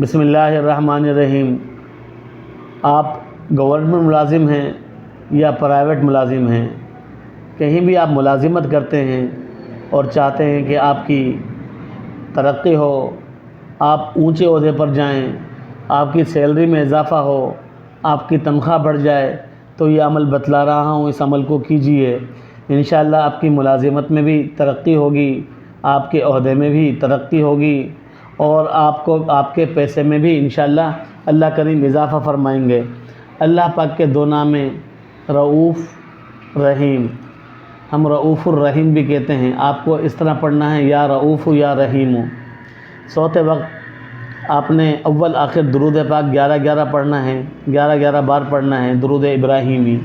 بسم اللہ الرحمن الرحیم۔ آپ گورنمنٹ ملازم ہیں یا پرائیویٹ ملازم ہیں، کہیں بھی آپ ملازمت کرتے ہیں اور چاہتے ہیں کہ آپ کی ترقی ہو، آپ اونچے عہدے پر جائیں، آپ کی سیلری میں اضافہ ہو، آپ کی تنخواہ بڑھ جائے، تو یہ عمل بتلا رہا ہوں، اس عمل کو کیجئے۔ انشاءاللہ آپ کی ملازمت میں بھی ترقی ہوگی، آپ کے عہدے میں بھی ترقی ہوگی، اور آپ کے پیسے میں بھی انشاءاللہ اللہ کریم اضافہ فرمائیں گے۔ اللہ پاک کے دو نام ہیں، رؤوف رحیم۔ ہم رؤوف الرحیم بھی کہتے ہیں۔ آپ کو اس طرح پڑھنا ہے، یا رؤوف یا رحیم۔ سوتے وقت آپ نے اول آخر درود پاک 11 پڑھنا ہے، 11 بار پڑھنا ہے، درود ابراہیمی۔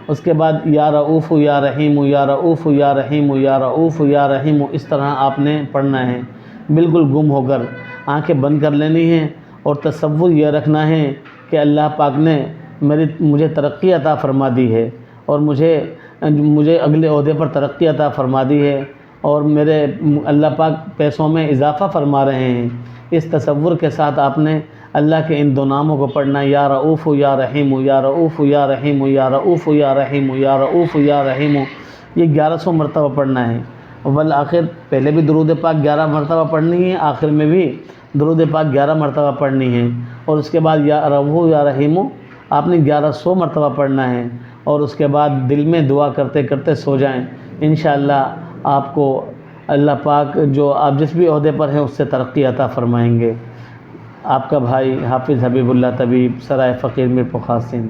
اس کے بعد یا رؤوف یا رحیم، یا رؤوف یا رحیم، یا رؤوف یا رحیم، اس طرح آپ نے پڑھنا ہے، بالکل گم ہو کر آنکھیں بند کر لینی ہیں، اور تصور یہ رکھنا ہے کہ اللہ پاک نے مجھے ترقی عطا فرما دی ہے، اور مجھے اگلے عہدے پر ترقی عطا فرما دی ہے، اور میرے اللہ پاک پیسوں میں اضافہ فرما رہے ہیں۔ اس تصور کے ساتھ آپ نے اللہ کے ان دو ناموں کو پڑھنا ہے، یا رؤوف یا رحیم، یا رؤوف یا رحیم، یا رؤوف یا رحیم، یا رؤوف یا رحیم۔ یہ 1100 مرتبہ پڑھنا ہے۔ اول آخر پہلے بھی درود پاک 11 مرتبہ پڑھنی ہے، آخر میں بھی درود پاک 11 مرتبہ پڑھنی ہے، اور اس کے بعد یا رؤوف یا رحیم آپ نے 1100 مرتبہ پڑھنا ہے، اور اس کے بعد دل میں دعا کرتے کرتے سو جائیں۔ انشاءاللہ آپ کو اللہ پاک جو آپ جس بھی عہدے پر ہیں اس سے ترقی عطا فرمائیں گے۔ آپ کا بھائی حافظ حبیب اللہ طبیب، سرائے فقیر میرپور قاسم۔